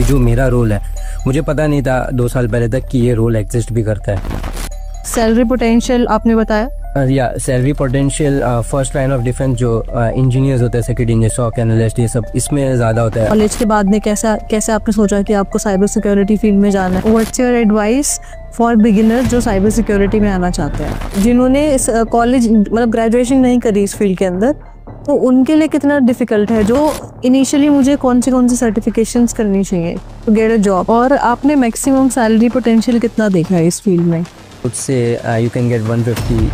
अभी जो मेरा रोल है, मुझे पता नहीं था 2 साल पहले तक कि ये रोल एग्जिस्ट भी करता है। सैलरी पोटेंशियल आपने बताया, या salary potential first line of defence जो इंजीनियर्स होते हैं, सिक्योरिटी इंजीनियर, सॉक एनालिस्ट, ये सब इसमें ज़्यादा होता है। कॉलेज के बाद में कैसे आपने सोचा कि आपको साइबर सिक्योरिटी फील्ड में जाना है? What's your advice for beginner जो साइबर सिक्योरिटी में आना चाहते हैं, जिन्होंने कॉलेज मतलब ग्रेजुएशन नहीं करी इस फील्ड के अंदर, तो उनके लिए कितना डिफिकल्ट है? जो इनिशियली मुझे कौन सी सर्टिफिकेशंस करनी चाहिए टू गेट अ जॉब, और आपने मैक्सिमम सैलरी पोटेंशियल कितना देखा है इस फील्ड में? उससे you can get 150।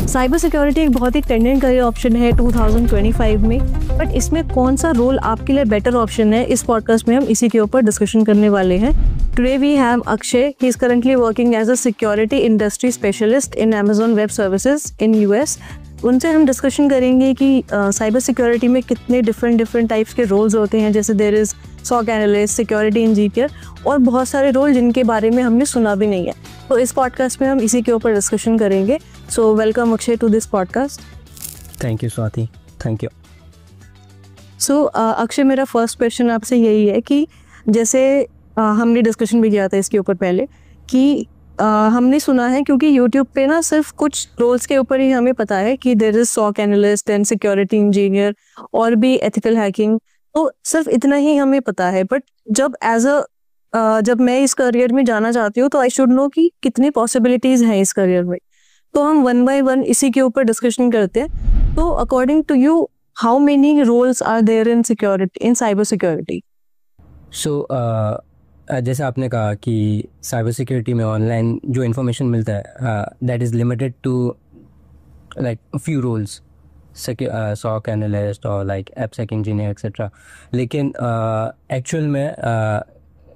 Cyber security एक बहुत ही ट्रेंडिंग करियर ऑप्शन है 2025 में, बट इसमें कौन सा रोल आपके लिए बेटर ऑप्शन है? इस पॉडकास्ट में हम इसी के ऊपर डिस्कशन करने वाले हैं। Today we have Akshay, he is currently working as a security industry specialist in Amazon Web Services in US. उनसे हम डिस्कशन करेंगे कि साइबर सिक्योरिटी में कितने डिफरेंट टाइप्स के रोल्स होते हैं, जैसे there is SOC analyst, security engineer और बहुत सारे रोल जिनके बारे में हमने सुना भी नहीं है। तो इस पॉडकास्ट में हम इसी के ऊपर डिस्कशन करेंगे। So welcome Akshay to this podcast. Thank you Swati, thank you. So Akshay, मेरा फर्स्ट क्वेश्चन आपसे यही है कि जैसे हमने डिस्कशन भी किया था इसके ऊपर पहले कि हमने सुना है, क्योंकि यूट्यूब पे ना सिर्फ कुछ रोल्स के ऊपर ही हमें पता है कि there is SOC analyst and security engineer और भी एथिकल हैकिंग, तो सिर्फ इतना ही हमें पता है। बट जब मैं इस करियर में जाना चाहती हूँ तो आई शुड नो कि कितनी पॉसिबिलिटीज हैं इस करियर में। तो हम 1 बाय 1 इसी के ऊपर डिस्कशन करते हैं। तो according to you, how many roles are there in security, in cyber security? So जैसे आपने कहा कि साइबर सिक्योरिटी में ऑनलाइन जो इन्फॉर्मेशन मिलता है that is limited to like few roles, SOC analyst और लाइक एपसेक इंजीनियर एक्सेट्रा। लेकिन एक्चुअल में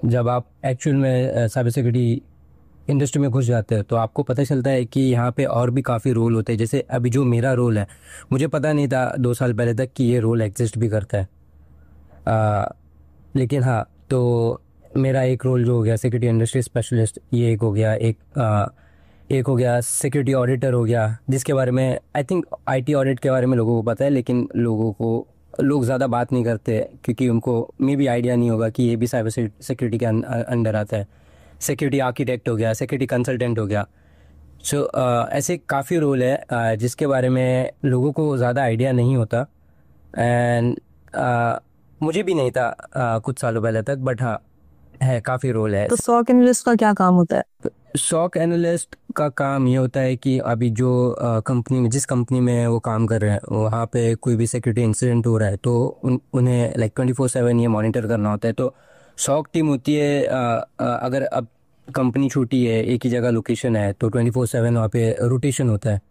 जब आप एक्चुअल में साइबर सिक्योरिटी इंडस्ट्री में घुस जाते हैं तो आपको पता चलता है कि यहाँ पे और भी काफ़ी रोल होते हैं। जैसे अभी जो मेरा रोल है, मुझे पता नहीं था 2 साल पहले तक कि ये रोल एग्जिस्ट भी करता है। लेकिन हाँ, तो मेरा एक रोल जो हो गया सिक्योरिटी इंडस्ट्री स्पेशलिस्ट, ये एक हो गया। एक हो गया सिक्योरिटी ऑडिटर हो गया, जिसके बारे में आई थिंक आईटी ऑडिट के बारे में लोगों को पता है, लेकिन लोग ज़्यादा बात नहीं करते क्योंकि उनको मे भी आइडिया नहीं होगा कि ये भी साइबर सिक्योरिटी के अंडर आता है। सिक्योरिटी आर्किटेक्ट हो गया, सिक्योरिटी कंसल्टेंट हो गया। सो ऐसे काफ़ी रोल है जिसके बारे में लोगों को ज़्यादा आइडिया नहीं होता। एंड मुझे भी नहीं था कुछ सालों पहले तक, बट हाँ है, काफ़ी रोल है। तो सॉक एनालिस्ट का क्या काम होता है? सॉक एनालिस्ट का काम ये होता है कि अभी जो कंपनी में, जिस कंपनी में वो काम कर रहे हैं, वहाँ पे कोई भी सिक्योरिटी इंसिडेंट हो रहा है तो उन्हें लाइक 24/7 ये मॉनिटर करना होता है। तो सॉक टीम होती है, अगर अब कंपनी छोटी है, एक ही जगह लोकेशन है, तो 24/7 वहाँ पे रोटेशन होता है,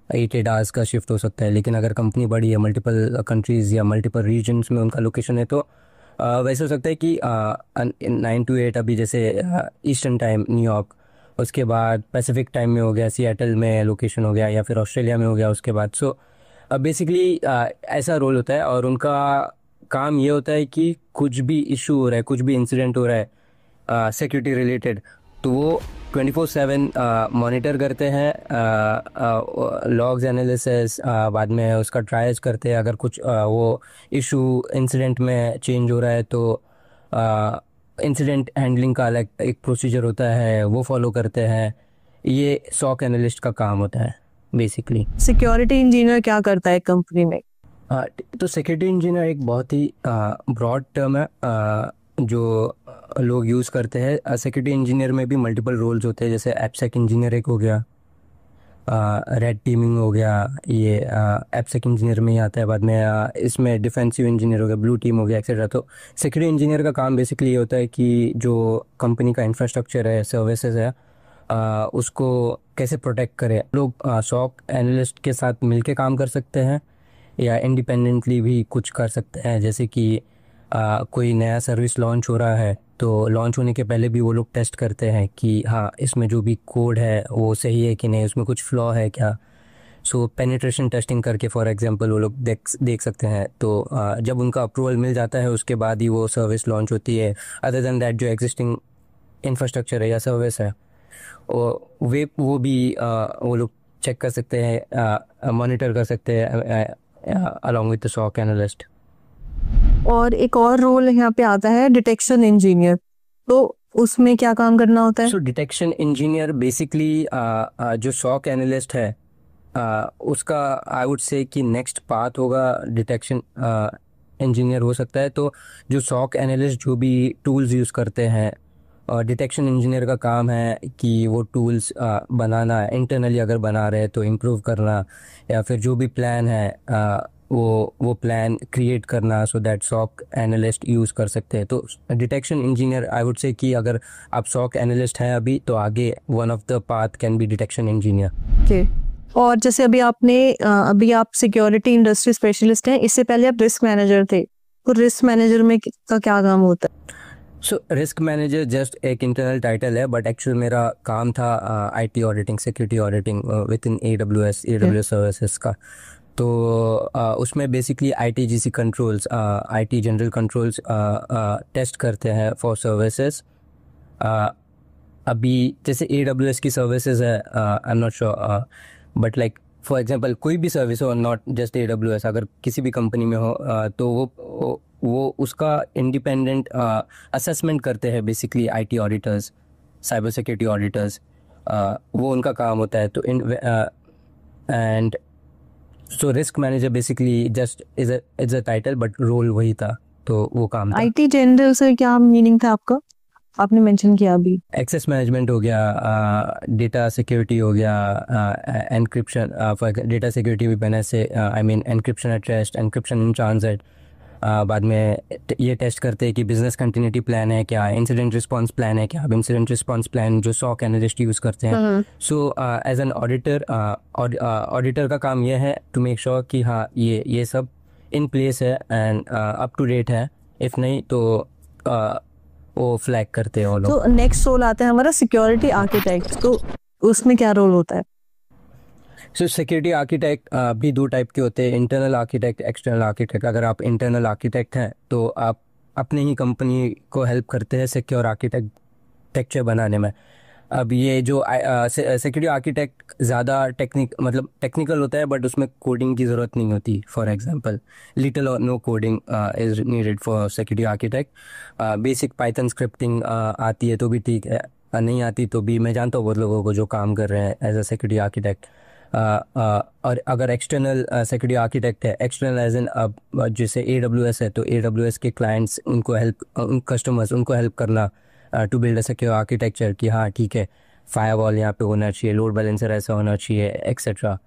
8 आवर्स का शिफ्ट हो सकता है। लेकिन अगर कंपनी बड़ी है, मल्टीपल कंट्रीज़ या मल्टीपल रीजन्स में उनका लोकेशन है, तो वैसे हो सकता है कि 9 to 8, अभी जैसे ईस्टर्न टाइम न्यूयॉर्क, उसके बाद पैसिफिक टाइम में हो गया, सिएटल में लोकेशन हो गया, या फिर ऑस्ट्रेलिया में हो गया उसके बाद। सो बेसिकली ऐसा रोल होता है और उनका काम ये होता है कि कुछ भी इशू हो रहा है, कुछ भी इंसिडेंट हो रहा है सिक्योरिटी रिलेटेड, तो वो 24/7 मॉनिटर करते हैं, लॉग्स एनालिसिस, बाद में उसका ट्रायल्स करते हैं। अगर कुछ वो इशू इंसिडेंट में चेंज हो रहा है तो इंसिडेंट हैंडलिंग का अलग एक प्रोसीजर होता है, वो फॉलो करते हैं। ये सॉक एनालिस्ट का काम होता है बेसिकली। सिक्योरिटी इंजीनियर क्या करता है कंपनी में? तो सिक्योरिटी इंजीनियर एक बहुत ही ब्रॉड टर्म है जो लोग यूज़ करते हैं। सिक्योरिटी इंजीनियर में भी मल्टीपल रोल्स होते हैं, जैसे एपसेक इंजीनियर एक हो गया, रेड टीमिंग हो गया, ये एपसेक इंजीनियर में ही आता है। बाद में इसमें डिफेंसिव इंजीनियर हो गया, ब्लू टीम हो गया एक्सेट्रा। तो सिक्योरिटी इंजीनियर का काम बेसिकली ये होता है कि जो कंपनी का इंफ्रास्ट्रक्चर है, सर्विसेज है, उसको कैसे प्रोटेक्ट करें। लोग सॉक एनालिस्ट के साथ मिलके काम कर सकते हैं या इंडिपेंडेंटली भी कुछ कर सकते हैं। जैसे कि कोई नया सर्विस लॉन्च हो रहा है तो लॉन्च होने के पहले भी वो लोग टेस्ट करते हैं कि हाँ, इसमें जो भी कोड है वो सही है कि नहीं, उसमें कुछ फ्लॉ है क्या। सो पेनिट्रेशन टेस्टिंग करके फॉर एग्जांपल वो लोग देख सकते हैं। तो जब उनका अप्रूवल मिल जाता है उसके बाद ही वो सर्विस लॉन्च होती है। अदर देन दैट, जो एग्जिस्टिंग इंफ्रास्ट्रक्चर है या सर्विस है, वो भी वो लोग चेक कर सकते हैं, मॉनिटर कर सकते हैं along with the SOC analyst. और एक और रोल यहाँ पे आता है डिटेक्शन इंजीनियर, तो उसमें क्या काम करना होता है? So detection engineer basically जो SOC analyst है उसका आई वुड से कि नेक्स्ट पाथ होगा डिटेक्शन इंजीनियर हो सकता है। तो जो SOC एनालिस्ट जो भी टूल्स यूज़ करते हैं और डिटेक्शन इंजीनियर का काम है कि वो टूल्स बनाना, इंटरनली अगर बना रहे तो इम्प्रूव करना, या फिर जो भी प्लान है वो प्लान क्रिएट करना so that SOC analyst use कर सकते हैं। तो detection engineer I would say कि अगर आप SOC एनालिस्ट हैं अभी, तो आगे one of the path can be detection engineer. Okay. और जैसे अभी आप सिक्योरिटी इंडस्ट्री स्पेशलिस्ट हैं, इससे पहले आप रिस्क मैनेजर थे, तो रिस्क मैनेजर में का क्या काम होता है? सो रिस्क मैनेजर जस्ट एक इंटरनल टाइटल है, बट एक्चुअल मेरा काम था IT auditing, security auditing within AWS services का। तो उसमें basically ITGC controls, IT general controls test करते हैं फॉर सर्विसेज। अभी जैसे AWS की सर्विसेज है, I am not sure, but like for example कोई भी सर्विस हो, नॉट जस्ट AWS, अगर किसी भी कंपनी में हो तो वो उसका इंडिपेंडेंट असेसमेंट करते हैं basically IT auditors, cyber security auditors, वो उनका काम होता है। तो and so risk manager basically just is a title, but role वही था, तो वो काम था। IT जनरल से क्या मीनिंग था आपका? आपने मेंशन किया अभी। एक्सेस मैनेजमेंट हो गया, डेटा सिक्योरिटी हो गया, एनक्रिप्शन फॉर डेटा सिक्योरिटी भी मैंने से I mean encryption at rest, encryption in transit. बाद में ये टेस्ट करते हैं कि बिजनेस कंटिन्यूटी प्लान है क्या, इंसिडेंट रिस्पांस प्लान है क्या। अब इंसिडेंट रिस्पांस प्लान जो SOC एनालिस्ट यूज़ करते हैं। So as an auditor, auditor का काम यह है टू मेक श्योर कि हाँ ये सब इन प्लेस है एंड अप टू डेट है। इफ़ नहीं तो वो फ्लैग करते हैं वो लोग। तो नेक्स्ट रोल आता है हमारा सिक्योरिटी आर्किटेक्ट, तो उसमें क्या रोल होता है? सो सिक्योरिटी आर्किटेक्ट भी दो टाइप के होते हैं, इंटरनल आर्किटेक्ट, एक्सटर्नल आर्किटेक्ट। अगर आप इंटरनल आर्किटेक्ट हैं तो आप अपने ही कंपनी को हेल्प करते हैं सिक्योर आर्किटेक्चर बनाने में। अब ये जो सिक्योरिटी आर्किटेक्ट ज़्यादा टेक्निकल होता है, बट उसमें कोडिंग की ज़रूरत नहीं होती। फॉर एग्जांपल लिटिल और no coding is needed for security architect. Basic Python scripting आती है तो भी ठीक है, नहीं आती तो भी मैं जानता हूँ बहुत लोगों को जो काम कर रहे हैं एज अ सिक्योरिटी आर्किटेक्ट। और अगर एक्सटर्नल सिक्योरिटी आर्किटेक्ट है, एक्सटर्नल एज एन जैसे AWS है, तो AWS के क्लाइंट्स उनको कस्टमर्स उनको हेल्प करना to build a secure architecture कि हाँ ठीक है, फायरवॉल यहाँ पे होना चाहिए, लोड बैलेंसर ऐसा होना चाहिए, etcetera.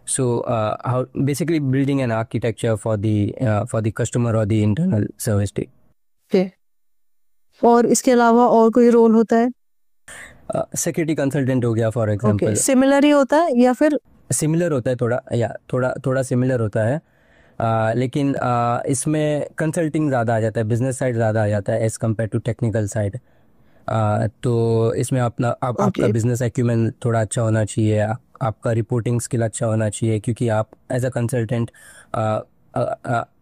So how basically building an architecture for the customer और the internal service team. Okay. और इसके अलावा और कोई रोल होता है? सिक्योरिटी कंसल्टेंट हो गया फॉर एग्जांपल। सिमिलर ही होता है या फिर? सिमिलर होता है थोड़ा, या थोड़ा सिमिलर होता है, लेकिन इसमें कंसल्टिंग ज़्यादा आ जाता है, बिजनेस साइड ज़्यादा आ जाता है as compare to technical side. तो इसमें आपका बिजनेस एक्यूमेन थोड़ा अच्छा होना चाहिए, आपका रिपोर्टिंग स्किल अच्छा होना चाहिए, क्योंकि आप as a consultant,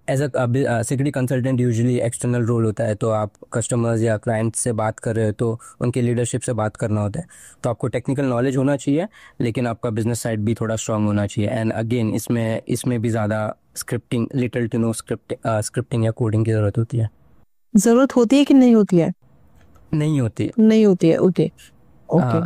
as a security consultant usually external role होता है, तो आप कस्टमर्स या क्लाइंट्स से बात कर रहे हो तो उनके लीडरशिप से बात करना होता है। तो आपको टेक्निकल नॉलेज होना चाहिए, लेकिन आपका बिजनेस साइड भी थोड़ा स्ट्रांग होना चाहिए। एंड अगेन इसमें भी ज़्यादा scripting, little to no scripting या कोडिंग की ज़रूरत होती है। जरूरत होती है कि नहीं होती है? नहीं होती। नहीं होती है। ओके।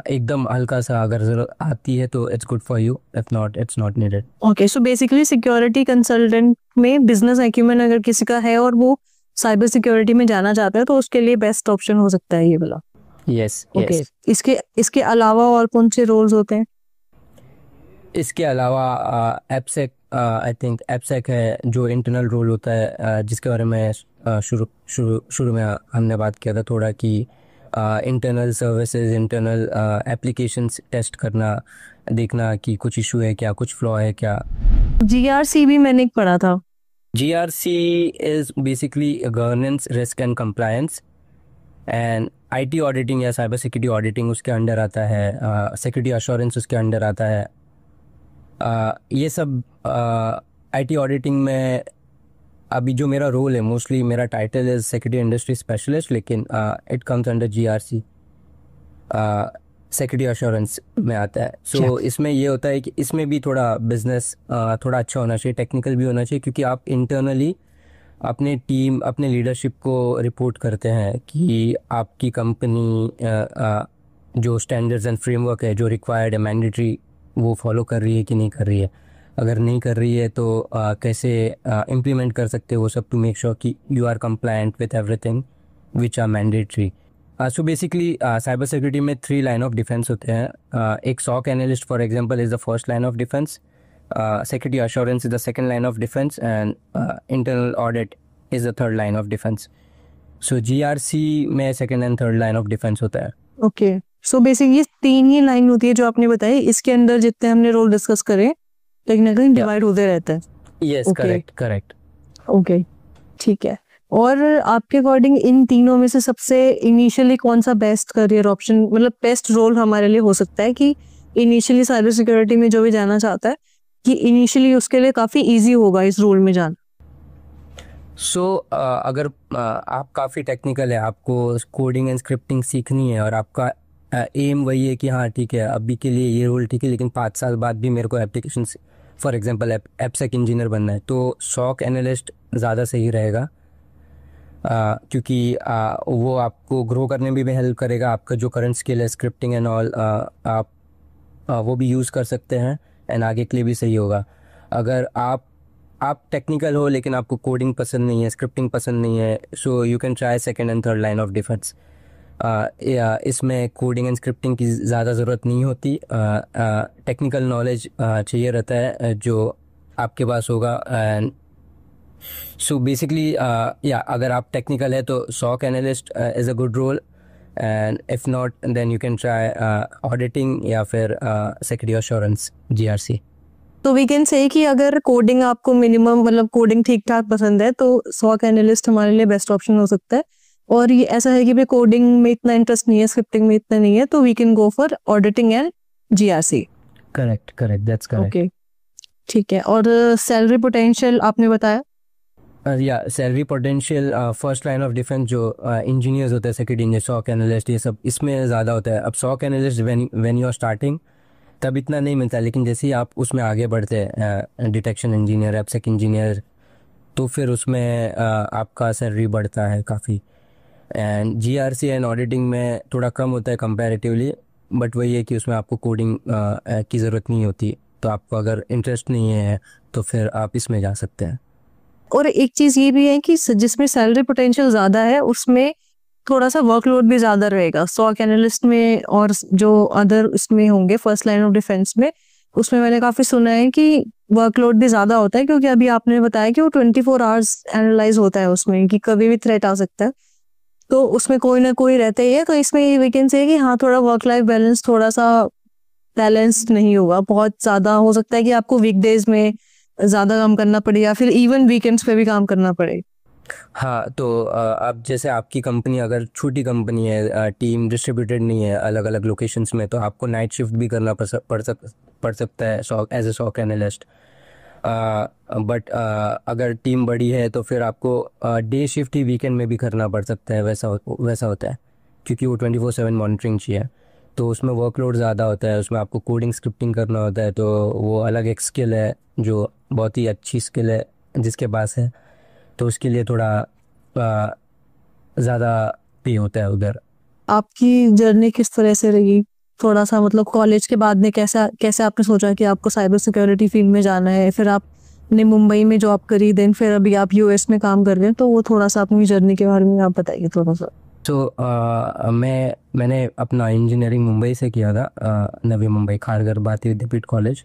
एकदम हल्का सा अगर जरूरत आती है तो it's good for you, if not it's not needed. Okay, so basically security consultant में बिजनेस एक्यूमेन अगर किसी का है और वो साइबर सिक्योरिटी में जाना चाहता है तो उसके लिए बेस्ट ऑप्शन हो सकता है ये वाला। यस। ओके। इसके अलावा और कौन से रोल्स होते हैं? इसके अलावा एपसेक, आई थिंक एपसेक है जो इंटरनल रोल होता है, जिसके बारे में शुरू में हमने बात किया था थोड़ा कि internal services, internal applications test करना, देखना कि कुछ इशू है क्या, कुछ फ्लॉ है क्या। GRC भी मैंने एक पढ़ा था। GRC is basically governance, risk and compliance, and IT auditing या साइबर सिक्योरिटी ऑडिटिंग उसके अंडर आता है, सिक्योरिटी अश्योरेंस उसके अंडर आता है। ये सब IT ऑडिटिंग में अभी जो मेरा रोल है, मोस्टली मेरा title is security industry specialist, लेकिन it comes under GRC। Security assurance में आता है। सो अच्छा। इसमें ये होता है कि इसमें भी थोड़ा बिजनेस थोड़ा अच्छा होना चाहिए, टेक्निकल भी होना चाहिए, क्योंकि आप इंटरनली अपने टीम अपने लीडरशिप को रिपोर्ट करते हैं कि आपकी कंपनी जो स्टैंडर्ड्स एंड फ्रेमवर्क है जो रिक्वायर्ड है मैंडेटरी, वो फॉलो कर रही है कि नहीं कर रही है। अगर नहीं कर रही है तो कैसे इम्प्लीमेंट कर सकते हो वो सब, टू मेक श्योर कि you are compliant with everything which are mandatory. So basically cyber security में 3 लाइन ऑफ डिफेंस होते हैं। एक SOC analyst for example is the first line of defence, security assurance is the second line of defense, and internal audit is the third line of defense. So GRC में second and third line of defense होता है। Okay, so basic ये 3 ही line होती है जो आपने बताई, इसके अंदर जितने हमने रोल डिस्कस करे कहीं ना कहीं डिवाइड होते रहता है। Yes, correct, correct. ओके, ठीक है। और आपके अकॉर्डिंग इन तीनों में से सबसे इनिशियली कौन सा बेस्ट करियर ऑप्शन, मतलब बेस्ट रोल हमारे लिए हो सकता है कि इनिशियली साइबर सिक्योरिटी में जो भी जाना चाहता है कि इनिशियली उसके लिए काफ़ी इजी होगा इस रोल में जाना? सो अगर आप काफ़ी टेक्निकल है, आपको कोडिंग एंड स्क्रिप्टिंग सीखनी है और आपका एम वही है कि हाँ ठीक है अभी के लिए ये रोल ठीक है, लेकिन 5 साल बाद भी मेरे को एप्लीकेशन फॉर एग्जांपल एपसेक इंजीनियर बनना है, तो सॉक एनालिस्ट ज़्यादा सही रहेगा। क्योंकि वो आपको ग्रो करने में भी हेल्प करेगा। आपका जो करंट स्किल है स्क्रिप्टिंग एंड ऑल, आप वो भी यूज़ कर सकते हैं एंड आगे के लिए भी सही होगा। अगर आप टेक्निकल हो लेकिन आपको कोडिंग पसंद नहीं है, स्क्रिप्टिंग पसंद नहीं है, so you can try second and third line of defence. इसमें कोडिंग एंड स्क्रिप्टिंग की ज़्यादा ज़रूरत नहीं होती, टेक्निकल नॉलेज चाहिए रहता है जो आपके पास होगा। एंड सो बेसिकली या अगर आप टेक्निकल है तो SOC analyst is a good role, and if not then you can try auditing या फिर सिक्योरिटी अश्योरेंस GRC। तो वी कैन से कि अगर कोडिंग आपको मिनिमम, मतलब कोडिंग ठीक ठाक पसंद है, तो सॉक एनालिस्ट हमारे लिए बेस्ट ऑप्शन हो सकता है। और ये ऐसा है कि भाई कोडिंग में इतना इंटरेस्ट नहीं है, स्क्रिप्टिंग में इतना नहीं है, तो we can go for auditing and GRC। Correct correct, that's correct. Okay, ठीक है। और सैलरी पोटेंशियल आपने बताया? या salary potential first line of defence जो इंजीनियर्स होते हैं, सिक्योरिटी इंजीनियर, सॉक एनालिस्ट, ये सब इसमें ज़्यादा होता है। अब SOC analyst when you are starting तब इतना नहीं मिलता, लेकिन जैसे ही आप उसमें आगे बढ़ते हैं, डिटेक्शन इंजीनियर, एपसेक इंजीनियर, तो फिर उसमें आपका सैलरी बढ़ता है काफ़ी। एंड GRC एंड ऑडिटिंग में थोड़ा कम होता है कंपैरेटिवली, बट वही है कि उसमें आपको कोडिंग की ज़रूरत नहीं होती, तो आपको अगर इंटरेस्ट नहीं है तो फिर आप इसमें जा सकते हैं। और एक चीज़ ये भी है कि जिसमें सैलरी पोटेंशियल ज़्यादा है उसमें थोड़ा सा वर्कलोड भी ज़्यादा रहेगा सॉक एनालिस्ट में, और जो अदर इसमें होंगे फर्स्ट लाइन ऑफ डिफेंस में, उसमें मैंने काफ़ी सुना है कि वर्कलोड भी ज़्यादा होता है, क्योंकि अभी आपने बताया कि वो 24 आवर्स एनालाइज होता है उसमें, कि कभी भी थ्रेट आ सकता है, तो उसमें कोई ना कोई रहता ही है। तो इसमें वी कैन से कि हाँ, थोड़ा वर्क लाइफ बैलेंस थोड़ा सा बैलेंस्ड नहीं होगा, बहुत ज़्यादा हो सकता है कि आपको वीकडेज में ज़्यादा काम करना पड़े या फिर इवन वीकेंड्स पे भी काम करना पड़े। हाँ, तो अब जैसे आपकी कंपनी अगर छोटी कंपनी है, टीम डिस्ट्रीब्यूटेड नहीं है अलग अलग लोकेशंस में, तो आपको नाइट शिफ्ट भी करना पड़ सकता है SOC as a SOC analyst. But अगर टीम बड़ी है तो फिर आपको डे शिफ्ट ही वीकेंड में भी करना पड़ सकता है, वैसा होता है, क्योंकि वो 24/7 मॉनिटरिंग चाहिए, तो उसमें वर्कलोड ज़्यादा होता है, उसमें आपको कोडिंग स्क्रिप्टिंग करना होता है, तो वो अलग एक स्किल है जो बहुत ही अच्छी स्किल है जिसके पास है, तो उसके लिए थोड़ा ज़्यादा पे होता है उधर। आपकी जर्नी किस तरह से रही, थोड़ा सा मतलब कॉलेज के बाद में कैसा कैसे आपने सोचा कि आपको साइबर सिक्योरिटी फील्ड में जाना है, फिर आपने मुंबई में जॉब करी, देन फिर अभी आप US में काम कर रहे हैं, तो वो थोड़ा सा अपनी जर्नी के बारे में आप बताइए थोड़ा सा। तो मैंने अपना इंजीनियरिंग मुंबई से किया था, नवी मुंबई खारघर भारतीय विद्यापीठ कॉलेज।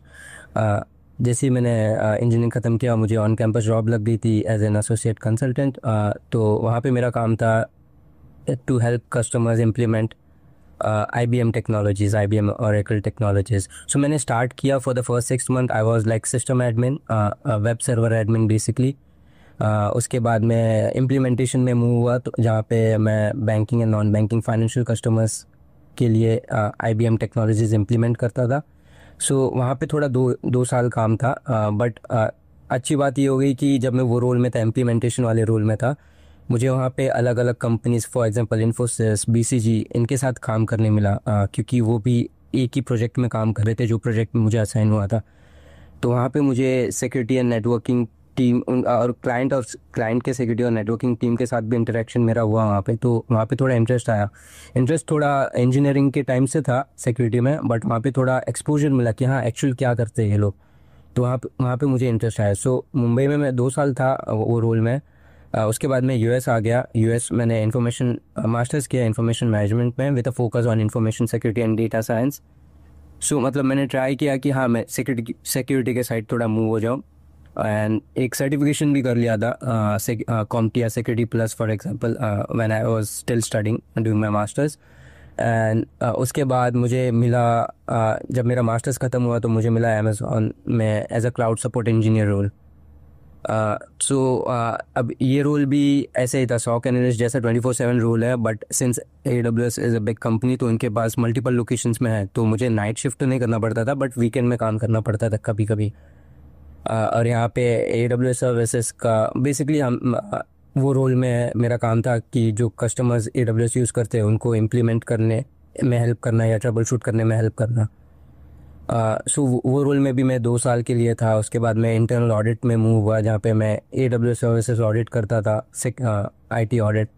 जैसे ही मैंने इंजीनियरिंग ख़त्म किया मुझे ऑन कैंपस जॉब लग गई थी एज एन एसोसिएट कंसल्टेंट। तो वहाँ पे मेरा काम था to help customers implement IBM technologies, IBM Oracle technologies. So मैंने स्टार्ट किया for the first 6 month I was like system admin, web server admin basically. उसके बाद मैं इम्प्लीमेंटेशन में मूव हुआ, तो जहाँ पे मैं banking and non banking financial customers के लिए IBM टेक्नोलॉजीज़ इम्प्लीमेंट करता था। सो वहाँ पे थोड़ा 2 साल काम था, बट अच्छी बात ये हो गई कि जब मैं वो रोल में था, इम्प्लीमेंटेशन वाले रोल में था, मुझे वहाँ पे अलग अलग companies, for example Infosys, BCG, इनके साथ काम करने मिला, क्योंकि वो भी एक ही प्रोजेक्ट में काम कर रहे थे जो प्रोजेक्ट में मुझे असाइन हुआ था। तो वहाँ पे मुझे सिक्योरिटी एंड नेटवर्किंग टीम और क्लाइंट के सिक्योरिटी और नेटवर्किंग टीम के साथ भी इंटरेक्शन मेरा हुआ वहाँ पे। तो वहाँ पे थोड़ा इंटरेस्ट आया। इंटरेस्ट थोड़ा इंजीनियरिंग के टाइम से था सिक्योरिटी में, बट वहाँ पे थोड़ा एक्सपोजर मिला कि हाँ एक्चुअल क्या करते हैं ये लोग। तो वहाँ पे मुझे इंटरेस्ट आया। सो मुंबई में मैं 2 साल था वो रोल में। उसके बाद मैं यूएस आ गया। यूएस मैंने इन्फॉर्मेशन मास्टर्स किया इन्फॉर्मेशन मैनेजमेंट में with a focus on information security and data science. So मतलब मैंने ट्राई किया कि हाँ मैं सिक्योरिटी के साइड थोड़ा मूव हो जाऊँ। एंड एक सर्टिफिकेशन भी कर लिया था, CompTIA security plus for example, when I was still studying doing my masters. And उसके बाद मुझे मिला, जब मेरा मास्टर्स ख़त्म हुआ तो मुझे मिला अमेज़ॉन में as a cloud support engineer role. So अब ये रोल भी ऐसे ही था, सॉक एनालिस्ट जैसा 24/7 रोल है, but since AWS is a big company तो इनके पास मल्टीपल लोकेशंस में है, तो मुझे नाइट शिफ्ट नहीं करना पड़ता था, बट वीकेंड में काम करना पड़ता था कभी कभी। और यहाँ पे AWS सर्विसेज का बेसिकली वो रोल में मेरा काम था कि जो कस्टमर्स AWS यूज़ करते हैं उनको इम्प्लीमेंट करने में हेल्प करना या ट्रबल शूट करने में हेल्प करना। सो वो रोल में भी मैं 2 साल के लिए था। उसके बाद मैं इंटरनल ऑडिट में मूव हुआ, जहाँ पे मैं AWS सर्विसेज ऑडिट करता था, IT ऑडिट।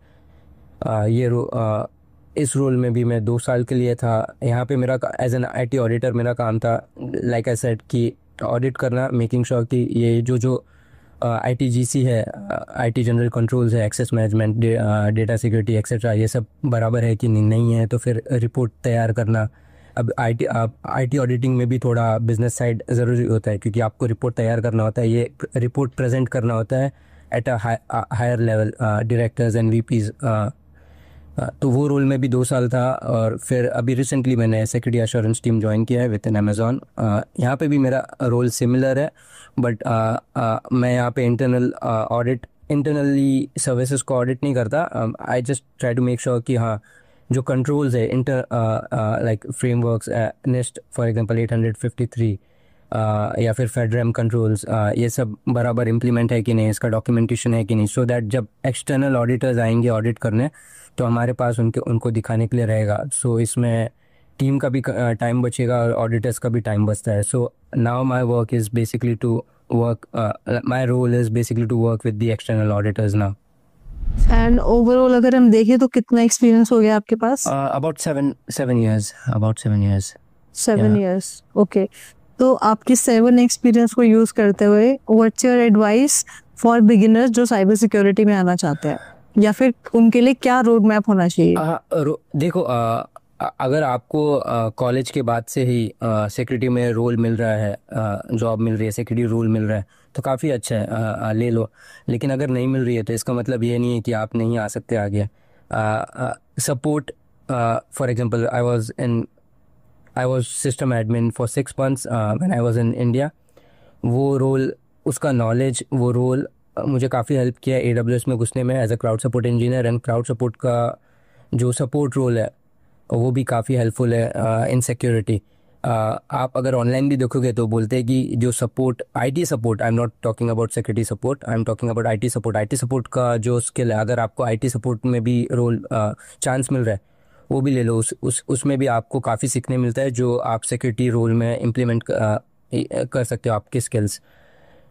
इस रोल में भी मैं 2 साल के लिए था। यहाँ पे मेरा एज एन IT ऑडिटर मेरा काम था, लाइक आई सेड, कि ऑडिट करना, मेकिंग श्योर कि ये जो ITGC है, IT जनरल कंट्रोल्स है, access management, data security etcetera, ये सब बराबर है कि नहीं है, तो फिर रिपोर्ट तैयार करना। अब IT ऑडिटिंग में भी थोड़ा बिजनेस साइड ज़रूरी होता है, क्योंकि आपको रिपोर्ट तैयार करना होता है, ये रिपोर्ट प्रेजेंट करना होता है at a higher level, directors and VPs। तो वो रोल में भी 2 साल था। और फिर अभी रिसेंटली मैंने सिक्योरिटी एश्योरेंस टीम ज्वाइन किया है विद इन अमेज़ॉन। यहाँ पे भी मेरा रोल सिमिलर है, बट मैं यहाँ पे इंटरनली सर्विसेज को ऑडिट नहीं करता। I just try to make sure कि हाँ जो कंट्रोल्स है like frameworks, NIST for example 853, या फिर फेडरम कंट्रोल्स, ये सब बराबर इम्प्लीमेंट है कि नहीं, इसका डॉक्यूमेंटेशन है कि नहीं, सो दैट जब एक्सटर्नल ऑडिटर्स आएंगे ऑडिट करने तो हमारे पास उनको दिखाने के लिए रहेगा। सो इसमें टीम का भी टाइम बचेगा और ऑडिटर्स का भी टाइम बचता है। So now my work is basically to my role is basically to work with the external auditors now. And overall अगर हम देखें तो कितना एक्सपीरियंस हो गया आपके पास? About 7 years, about 7 years. 7 years, okay. तो आपके 7 एक्सपीरियंस को यूज करते हुए what's your advice for beginners जो साइबर सिक्योरिटी में आना चाहते हैं, या फिर उनके लिए क्या रोड मैप होना चाहिए? देखो, अगर आपको कॉलेज के बाद से ही सिक्योरिटी में रोल मिल रहा है, जॉब मिल रही है, सिक्योरिटी रोल मिल रहा है, तो काफ़ी अच्छा है, ले लो। लेकिन अगर नहीं मिल रही है तो इसका मतलब ये नहीं है कि आप नहीं आ सकते आगे। Support, for example I was system admin for 6 months when I was in India. वो रोल, उसका नॉलेज, वो रोल मुझे काफ़ी हेल्प किया AWS में घुसने में as a cloud support engineer. And cloud support का जो सपोर्ट रोल है वो भी काफ़ी हेल्पफुल है इन सिक्योरिटी। आप अगर ऑनलाइन भी देखोगे तो बोलते हैं कि जो support, IT support, I am not talking about security support, I am talking about IT support का जो स्किल है, अगर आपको IT सपोर्ट में भी रोल चांस मिल रहा है वो भी ले लो। उसमें भी आपको काफ़ी सीखने मिलता है जो आप सिक्योरिटी रोल में इम्प्लीमेंट कर सकते हो आपके स्किल्स।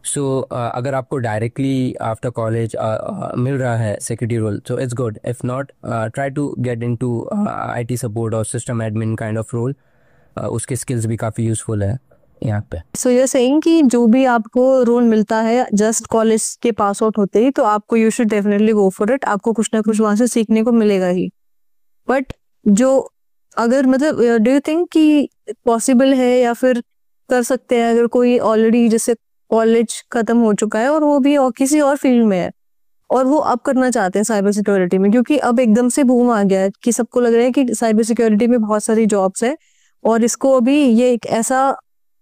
सो अगर आपको डायरेक्टली आफ्टर कॉलेज मिल रहा है सिक्योरिटी रोल तो it's good. If not, try to get into IT support और system admin kind of role. उसके स्किल्स भी काफ़ी यूज़फुल है यहाँ पे। सो यू आर सेइंग कि जो भी आपको रोल मिलता है जस्ट कॉलेज के पास आउट होते ही, तो आपको you should definitely go for it, आपको कुछ ना कुछ वहां से सीखने को मिलेगा ही। बट जो अगर मतलब डू यू थिंक कि पॉसिबल है या फिर कर सकते हैं अगर कोई ऑलरेडी जैसे कॉलेज खत्म हो चुका है और वो भी और किसी और फील्ड में है और वो अब करना चाहते हैं साइबर सिक्योरिटी में, क्योंकि अब एकदम से बूम आ गया है कि सबको लग रहा है कि साइबर सिक्योरिटी में बहुत सारी जॉब्स है और इसको अभी ये एक ऐसा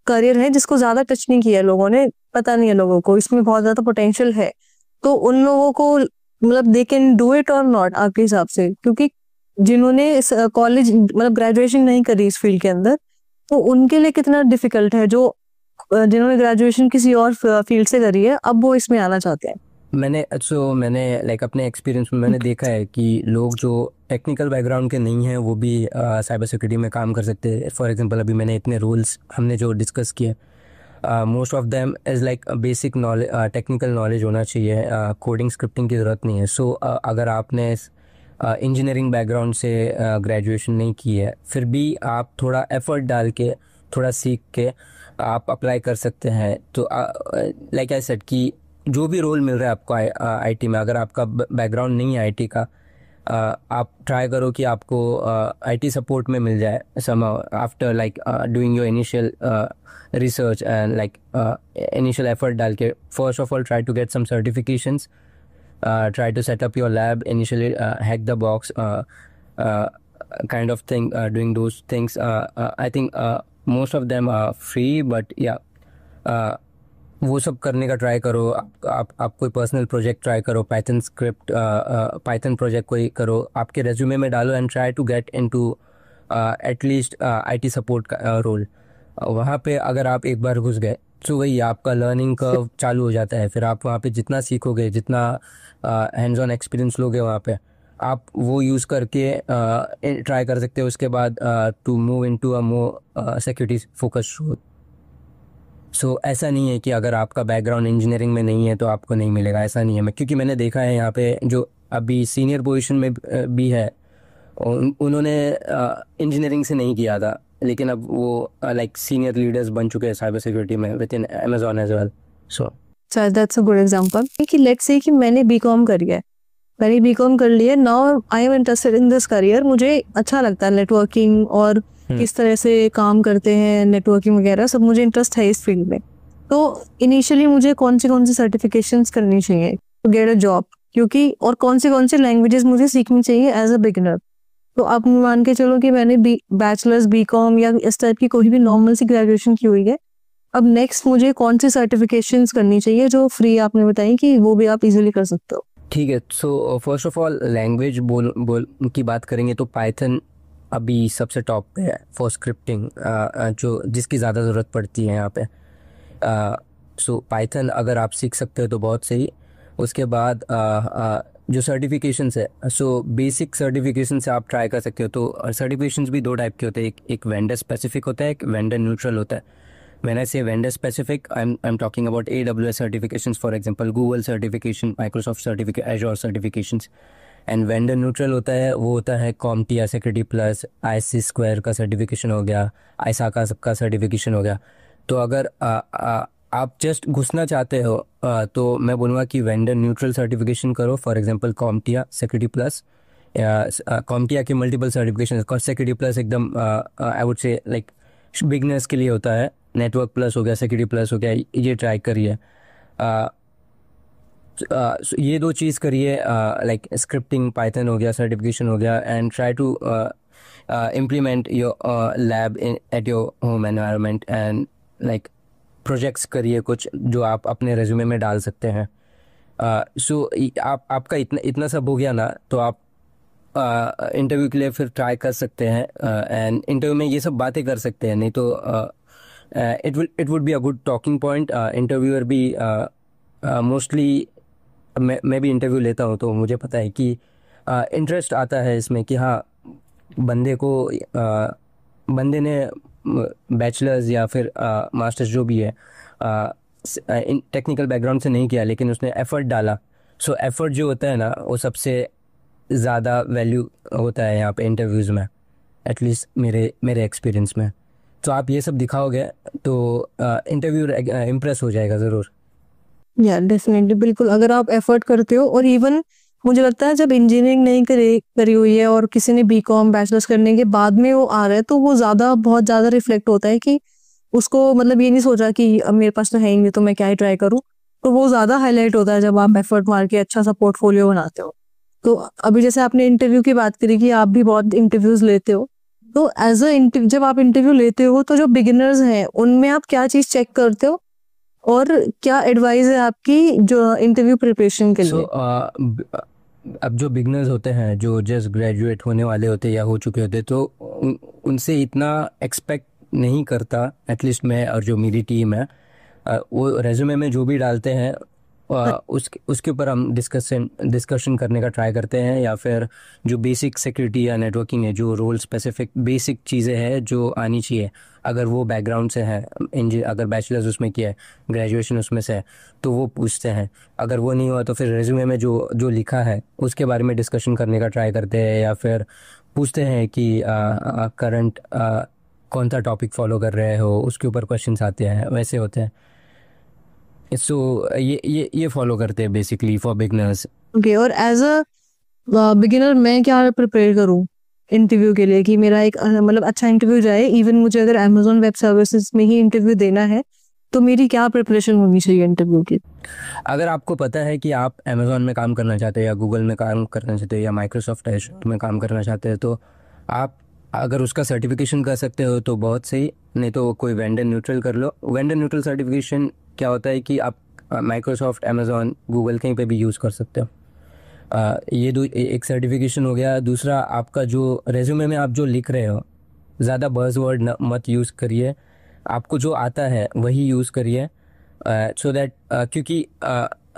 करियर है जिसको ज्यादा टच नहीं किया लोगों ने, पता नहीं है लोगों को इसमें बहुत ज्यादा पोटेंशियल है। तो उन लोगों को मतलब दे कैन डू इट और नॉट आपके हिसाब से? क्योंकि जिन्होंने कॉलेज मतलब ग्रेजुएशन नहीं करी इस फील्ड के अंदर, तो उनके लिए कितना डिफिकल्ट है, जो जिन्होंने ग्रेजुएशन किसी और फील्ड से करी है अब वो इसमें आना चाहते हैं। मैंने लाइक अपने एक्सपीरियंस में मैंने देखा है कि लोग जो टेक्निकल बैकग्राउंड के नहीं हैं वो भी साइबर सिक्योरिटी में काम कर सकते हैं। फॉर एग्जांपल अभी मैंने इतने रोल्स हमने जो डिस्कस किए, most of them is like basic knowledge, technical knowledge होना चाहिए, कोडिंग स्क्रिप्टिंग की ज़रूरत नहीं है। सो अगर आपने इंजीनियरिंग बैकग्राउंड से ग्रेजुएशन नहीं की है, फिर भी आप थोड़ा एफर्ट डाल के थोड़ा सीख के आप अप्लाई कर सकते हैं। तो लाइक आई सेड कि जो भी रोल मिल रहा है आपको आईटी में, अगर आपका बैकग्राउंड नहीं है आईटी का, आप ट्राई करो कि आपको आईटी सपोर्ट में मिल जाए some after like doing your initial research and like initial effort डाल के। First of all try to get some certifications, try to set up your lab initially, hack the box, kind of thing, doing those things. I think most of them are free, but yeah, वो सब करने का try करो। आप कोई personal project try करो, Python script, Python project कोई करो, आपके रेज्यूमे में डालो and try to get into at least IT support का रोल। वहाँ पे अगर आप एक बार घुस गए तो वही आपका लर्निंग कर्व चालू हो जाता है। फिर आप वहाँ पे जितना सीखोगे, जितना हैंड्स ऑन एक्सपीरियंस लोगे वहाँ पे, आप वो यूज़ करके ट्राई कर सकते हो उसके बाद to move into a more security focus role. So ऐसा नहीं है कि अगर आपका बैकग्राउंड इंजीनियरिंग में नहीं है तो आपको नहीं मिलेगा, ऐसा नहीं है। क्योंकि मैंने देखा है यहाँ पे जो अभी सीनियर पोजीशन में भी है, उन्होंने इंजीनियरिंग से नहीं किया था, लेकिन अब वो लाइक सीनियर लीडर्स बन चुके हैं साइबर सिक्योरिटी में within Amazon as well. So that's a good example कि लेट्स से कि मैंने बीकॉम करी है, मैंने बीकॉम कर लिया, now I am interested in this career, मुझे अच्छा लगता है नेटवर्किंग और किस तरह से काम करते हैं नेटवर्किंग वगैरह सब, मुझे इंटरेस्ट है इस फील्ड में। तो इनिशियली मुझे कौन सी सर्टिफिकेशंस करनी चाहिए टू गेट अ जॉब, क्योंकि और कौन से लैंग्वेजेस मुझे सीखनी चाहिए एज अ बिगिनर। तो आप मान के चलो कि मैंने बैचलर्स बीकॉम या इस टाइप की कोई भी नॉर्मल सी ग्रेजुएशन की हुई है, अब नेक्स्ट मुझे कौन सी सर्टिफिकेशंस करनी चाहिए जो फ्री आपने बताई कि वो भी आप इजीली कर सकते हो। ठीक है। So first of all language बोल की बात करेंगे तो पाइथन अभी सबसे टॉप पे है फॉर स्क्रिप्टिंग, जो जिसकी ज़्यादा ज़रूरत पड़ती है यहाँ पे। सो पाइथन अगर आप सीख सकते हो तो बहुत सही। उसके बाद जो सर्टिफिकेशंस है, सो बेसिक सर्टिफिकेशन से आप ट्राई कर सकते हो। तो सर्टिफिकेशंस भी दो टाइप के होते हैं, एक वेंडर स्पेसिफिक होता है, एक वेंडर न्यूट्रल होता है। When I say vendor specific, I'm talking about AWS certifications, for example, Google certification, Microsoft certificate, Azure certifications. And vendor neutral होता है, वो होता है CompTIA security plus, IC square का सर्टिफिकेशन हो गया, ISACA सबका सर्टिफिकेशन हो गया। तो अगर आप जस्ट घुसना चाहते हो तो मैं बोलूँगा कि वेंडर न्यूट्रल सर्टिफिकेशन करो। For example CompTIA security plus, या CompTIA के मल्टीपल सर्टिफिकेशन, सिक्योरिटी प्लस एकदम आई वुड से लाइक बिगनर्स के लिए होता है, नेटवर्क प्लस हो गया, सिक्योरिटी प्लस हो गया, ये ट्राई करिए। ये दो चीज़ करिए, लाइक स्क्रिप्टिंग पाइथन हो गया, सर्टिफिकेशन हो गया, and try to implement your lab at your home environment, and like projects करिए कुछ जो आप अपने रेज्यूमे में डाल सकते हैं। सो आपका इतना सब हो गया ना, तो आप इंटरव्यू के लिए फिर ट्राई कर सकते हैं, एंड इंटरव्यू में ये सब बातें कर सकते हैं। नहीं तो it would be a good talking point. Interviewer भी मोस्टली, मैं भी इंटरव्यू लेता हूँ तो मुझे पता है कि इंटरेस्ट आता है इसमें कि हाँ बंदे ने बैचलर्स या फिर मास्टर्स जो भी है टेक्निकल बैकग्राउंड से नहीं किया, लेकिन उसने एफर्ट डाला। सो एफर्ट जो होता है ना, वो सबसे ज़्यादा वैल्यू होता है यहाँ पे इंटरव्यूज़ में, एटलीस्ट मेरे एक्सपीरियंस में। तो आप ये सब दिखाओगे तो इंटरव्यू इम्प्रेस हो जाएगा ज़रूर। या डेफिनेटली, बिल्कुल, अगर आप एफर्ट करते हो। और इवन मुझे लगता है जब इंजीनियरिंग नहीं करी हुई है और किसी ने बीकॉम बैचलर्स करने के बाद में वो आ रहा है, तो वो बहुत ज़्यादा रिफ्लेक्ट होता है कि उसको मतलब ये नहीं सोचा कि अब मेरे पास तो है ही नहीं तो मैं क्या ही ट्राई करूँ। तो वो ज़्यादा हाईलाइट होता है जब आप एफर्ट मार के अच्छा सा पोर्टफोलियो बनाते हो। तो अभी जैसे आपने इंटरव्यू की बात करी कि आप भी बहुत इंटरव्यूज लेते हो, तो एज जब आप इंटरव्यू लेते हो तो जो बिगिनर्स हैं उनमें आप क्या चीज़ चेक करते हो और क्या एडवाइस है आपकी जो इंटरव्यू प्रिपरेशन के लिए? अब जो बिगनर्स होते हैं, जो जस्ट ग्रेजुएट होने वाले होते या हो चुके होते, तो उनसे इतना एक्सपेक्ट नहीं करता, एटलीस्ट मैं और जो मेरी टीम है। वो रेज्यूमे में जो भी डालते हैं उसके ऊपर हम डिस्कशन करने का ट्राई करते हैं, या फिर जो बेसिक सिक्योरिटी या नेटवर्किंग है, जो रोल स्पेसिफिक बेसिक चीज़ें हैं जो आनी चाहिए, अगर वो बैकग्राउंड से है, अगर बैचलर्स उसमें किया है, ग्रेजुएशन उसमें से है, तो वो पूछते हैं। अगर वो नहीं हुआ तो फिर रेज्यूमे में जो जो लिखा है उसके बारे में डिस्कशन करने का ट्राई करते हैं, या फिर पूछते हैं कि करंट कौन सा टॉपिक फॉलो कर रहे हो, उसके ऊपर क्वेश्चंस आते हैं, वैसे होते हैं। सो ये फॉलो करते हैं बेसिकली फॉर बिगनर्स। ओके, और एज अ बिगिनर मैं क्या प्रिपेयर करूँ इंटरव्यू के लिए कि मेरा एक मतलब अच्छा इंटरव्यू जाए? इवन मुझे अगर अमेजोन वेब सर्विसेज में ही इंटरव्यू देना है तो मेरी क्या प्रिपरेशन होनी चाहिए इंटरव्यू की? अगर आपको पता है कि आप अमेजोन में काम करना चाहते हैं, या गूगल में काम करना चाहते हैं, या माइक्रोसॉफ्ट एजर में काम करना चाहते हैं, तो आप अगर उसका सर्टिफिकेशन कर सकते हो तो बहुत सही, नहीं तो कोई वेंडर न्यूट्रल कर लो। वेंडर न्यूट्रल सर्टिफिकेशन क्या होता है कि आप माइक्रोसॉफ्ट, अमेजोन, गूगल कहीं पे भी यूज़ कर सकते हो। ये एक सर्टिफिकेशन हो गया। दूसरा, आपका जो रेज्यूमे में आप जो लिख रहे हो, ज़्यादा बज़वर्ड मत यूज़ करिए, आपको जो आता है वही यूज़ करिए, सो दैट क्योंकि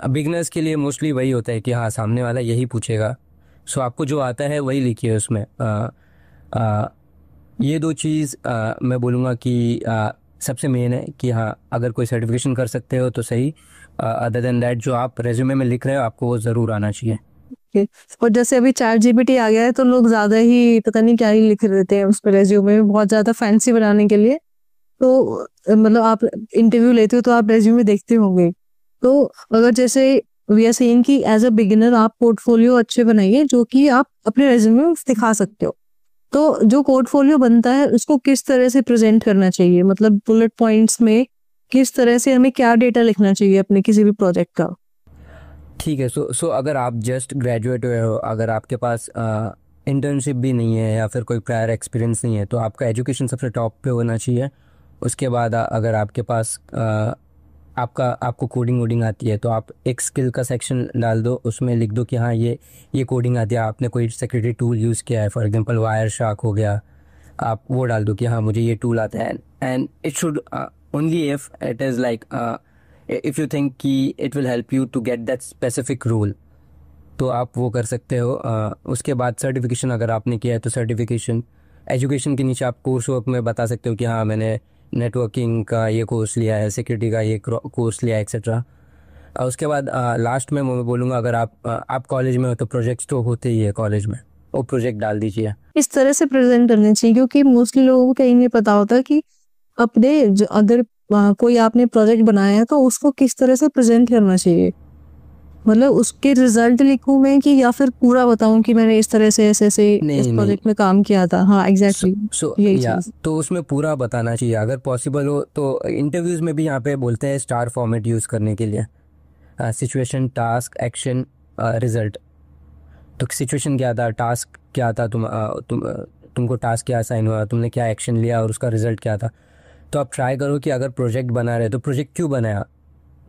बिगनर्स के लिए मोस्टली वही होता है कि हाँ, सामने वाला यही पूछेगा, सो आपको जो आता है वही लिखिए उसमें। ये दो चीज़ मैं बोलूँगा कि सबसे मेन है कि हाँ, अगर कोई सर्टिफिकेशन कर सकते हो तो सही, अदर देन दैट जो आप रेज्यूमे में लिख रहे हो आपको वो ज़रूर आना चाहिए। Okay. और जैसे अभी चैट जीपीटी आ गया है तो लोग ज्यादा ही पता नहीं क्या ही लिख देते हैं उस पर रेज्यूमे में, बहुत ज्यादा फैंसी बनाने के लिए। तो मतलब आप इंटरव्यू लेते हो तो आप रेज्यूमे देखते होंगे, तो अगर जैसे वी आर सेइंग कि एज अ बिगिनर आप पोर्टफोलियो अच्छे बनाइए जो कि आप अपने रेज्यूमे में दिखा सकते हो, तो जो पोर्टफोलियो बनता है उसको किस तरह से प्रेजेंट करना चाहिए? मतलब बुलेट पॉइंट्स में किस तरह से हमें क्या डेटा लिखना चाहिए अपने किसी भी प्रोजेक्ट का? ठीक है। सो अगर आप जस्ट ग्रेजुएट हुए हो, अगर आपके पास इंटर्नशिप भी नहीं है या फिर कोई प्रायर एक्सपीरियंस नहीं है, तो आपका एजुकेशन सबसे टॉप पे होना चाहिए। उसके बाद अगर आपके पास आपको कोडिंग वोडिंग आती है तो आप एक स्किल का सेक्शन डाल दो, उसमें लिख दो कि हाँ, ये कोडिंग आती है, आपने कोई सिक्योरिटी टूल यूज़ किया है, फॉर एग्जांपल वायर शार्क हो गया, आप वो डाल दो कि हाँ, मुझे ये टूल आता है। And it should only if it is like if you think कि it will help you to get that specific role, तो आप वो कर सकते हो। उसके बाद सर्टिफिकेशन अगर आपने किया है तो सर्टिफिकेशन, एजुकेशन के नीचे आप कोर्स वर्क में बता सकते हो कि हाँ, मैंने नेटवर्किंग का ये कोर्स लिया है, सिक्योरिटी का ये कोर्स लिया है, एक्सेट्रा। उसके बाद लास्ट में मैं बोलूँगा, अगर आप कॉलेज में हो तो प्रोजेक्ट्स तो होते ही है कॉलेज में, वो प्रोजेक्ट डाल दीजिए। इस तरह से प्रेजेंट करने चाहिए क्योंकि मोस्टली लोगों को कहीं नहीं पता होता कि अपने अगर कोई आपने प्रोजेक्ट बनाया है तो उसको किस तरह से प्रेजेंट करना चाहिए। मतलब उसके रिजल्ट लिखूं मैं कि या फिर पूरा बताऊं कि मैंने इस तरह से ऐसे ऐसे इस नहीं, प्रोजेक्ट में काम किया था? हाँ, एग्जैक्टली यही या चीज। तो उसमें पूरा बताना चाहिए अगर पॉसिबल हो तो। इंटरव्यूज़ में भी यहाँ पे बोलते हैं स्टार फॉर्मेट यूज़ करने के लिए, सिचुएशन, टास्क, एक्शन, रिजल्ट। तो सिचुएशन क्या था, टास्क क्या था, तुमको टास्क क्या असाइन हुआ, तुमने क्या एक्शन लिया, और उसका रिजल्ट क्या था। तो आप ट्राई करो कि अगर प्रोजेक्ट बना रहे तो प्रोजेक्ट क्यों बनाया,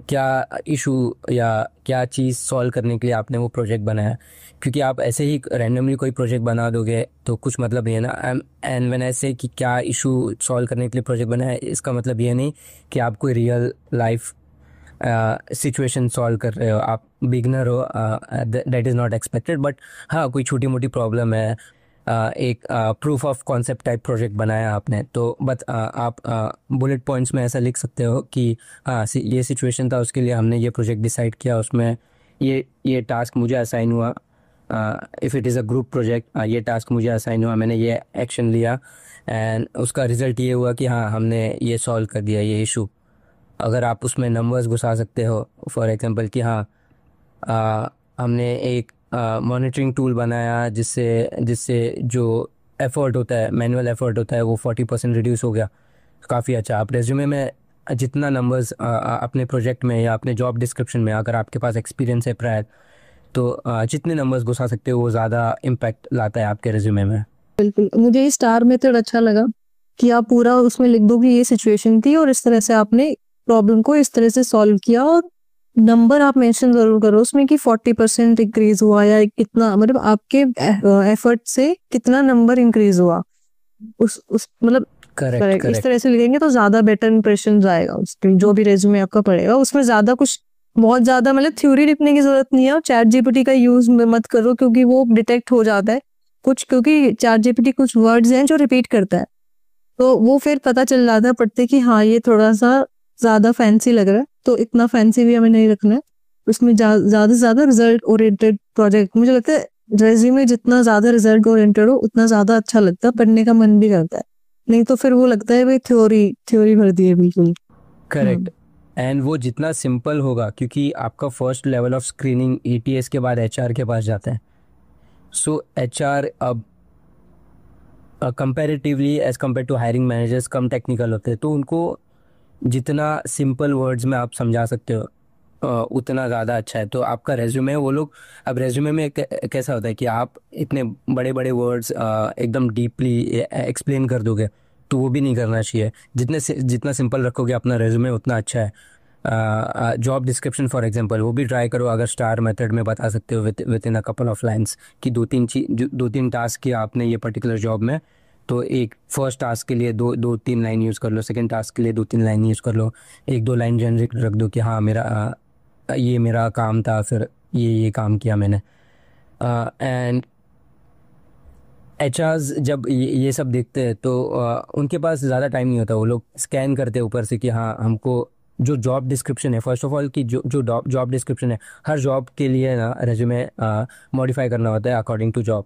क्या इशू या क्या चीज़ सॉल्व करने के लिए आपने वो प्रोजेक्ट बनाया। क्योंकि आप ऐसे ही रैंडमली कोई प्रोजेक्ट बना दोगे तो कुछ मतलब नहीं है ना। एंड व्हेन आई से कि क्या इशू सॉल्व करने के लिए प्रोजेक्ट बनाया है, इसका मतलब ये नहीं कि आप कोई रियल लाइफ सिचुएशन सॉल्व कर रहे हो, आप बिगनर हो, that is not expected. But हाँ, कोई छोटी मोटी प्रॉब्लम है, एक proof of concept type project बनाया आपने, तो बट आप बुलेट पॉइंट्स में ऐसा लिख सकते हो कि हाँ, ये सिचुएशन था, उसके लिए हमने ये प्रोजेक्ट डिसाइड किया, उसमें ये टास्क मुझे असाइन हुआ। If it is a group project, ये टास्क मुझे असाइन हुआ, मैंने ये एक्शन लिया, एंड उसका रिज़ल्ट ये हुआ कि हाँ, हमने ये सॉल्व कर दिया ये इशू। अगर आप उसमें नंबर्स घुसा सकते हो, फॉर एग्जांपल कि हाँ, हमने एक मॉनिटरिंग टूल बनाया जिससे जिससे जो एफ़र्ट होता है, मैनुअल एफ़र्ट होता है, वो 40% रिड्यूस हो गया। काफ़ी अच्छा। आप रेज्यूमे में जितना नंबर्स अपने प्रोजेक्ट में या अपने जॉब डिस्क्रिप्शन में, अगर आपके पास एक्सपीरियंस है प्रायर, तो जितने नंबर्स घुसा सकते हो वो ज़्यादा इम्पैक्ट लाता है आपके रेज्यूमे में। बिल्कुल, मुझे ये स्टार मेथड अच्छा लगा कि आप पूरा उसमें लिख दो कि ये सिचुएशन थी और इस तरह से आपने प्रॉब्लम को इस तरह से सॉल्व किया, और नंबर आप मेंशन जरूर करो उसमें कि 40% इंक्रीज हुआ या कितना, मतलब आपके एफर्ट से कितना नंबर इंक्रीज हुआ उस मतलब। करेक्ट, करेक्ट, इस करेक्ट। तरह से लिखेंगे तो ज्यादा बेटर इंप्रेशन आएगा उसके जो भी रेज्यूमे आपका पड़ेगा, उसमें ज्यादा कुछ बहुत ज़्यादा मतलब थ्योरी लिखने की ज़रूरत नहीं है, और चैट जीपीटी का यूज़ मत करो क्योंकि वो डिटेक्ट हो जाता है कुछ, क्योंकि चैट जीपीटी कुछ वर्ड्स हैं जो रिपीट करता है, तो वो फिर पता चल जाता है पढ़ते कि हाँ ये थोड़ा सा ज़्यादा फैंसी लग रहा है, तो इतना फैंसी भी हमें नहीं रखना है। उसमें ज़्यादा से ज़्यादा रिजल्ट ओरिएंटेड प्रोजेक्ट, मुझे लगता है रेज्यूमे जितना ज़्यादा रिजल्ट ओरिएंटेड हो उतना ज़्यादा अच्छा लगता है, पढ़ने का मन भी करता है, नहीं तो फिर वो लगता है भाई थ्योरी थ्योरी भर दी है बिल्कुल। करेक्ट। एंड वो जितना सिंपल होगा, क्योंकि आपका first level of screening ATS के बाद एचआर के पास जाता है। सो एचआर अब comparatively as compare to hiring managers कम टेक्निकल होते हैं, तो उनको जितना सिंपल वर्ड्स में आप समझा सकते हो उतना ज़्यादा अच्छा है। तो आपका रेज्यूमे, वो लोग अब रेज्यूमे में कैसा होता है कि आप इतने बड़े बड़े वर्ड्स एकदम डीपली एक्सप्लेन कर दोगे, तो वो भी नहीं करना चाहिए। जितना सिंपल रखोगे अपना रेज्यूमे उतना अच्छा है। जॉब डिस्क्रिप्शन फॉर एग्जांपल वो भी ट्राई करो, अगर स्टार मेथड में बता सकते हो with in a couple of lines कि दो तीन टास्क किया आपने ये पर्टिकुलर जॉब में, तो एक फर्स्ट टास्क के लिए दो तीन लाइन यूज़ कर लो, सेकंड टास्क के लिए दो तीन लाइन यूज़ कर लो, एक दो लाइन जेनरिक रख दो कि हाँ ये मेरा काम था, फिर ये काम किया मैंने। एंड एचआर्स जब ये सब देखते हैं तो उनके पास ज़्यादा टाइम नहीं होता, वो लोग स्कैन करते हैं ऊपर से कि हाँ हमको जो जॉब डिस्क्रिप्शन है, फर्स्ट ऑफ ऑल कि जो जॉब डिस्क्रिप्शन है, हर जॉब के लिए ना रेज्यूमे मॉडिफाई करना होता है अकॉर्डिंग टू जॉब।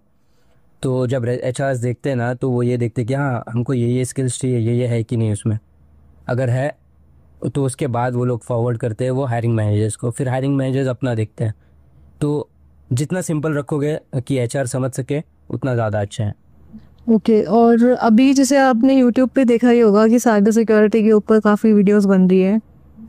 तो जब एचआर्स देखते हैं ना, तो वो ये देखते हैं कि हाँ हमको ये स्किल्स चाहिए, ये है कि नहीं उसमें, अगर है तो उसके बाद वो लोग फॉरवर्ड करते हैं वो हायरिंग मैनेजर्स को, फिर हायरिंग मैनेजर्स अपना देखते हैं। तो जितना सिंपल रखोगे कि एचआर समझ सके उतना ज़्यादा अच्छा है। ओके और अभी जैसे आपने यूट्यूब पे देखा ही होगा कि साइबर सिक्योरिटी के ऊपर काफ़ी वीडियोस बन रही है।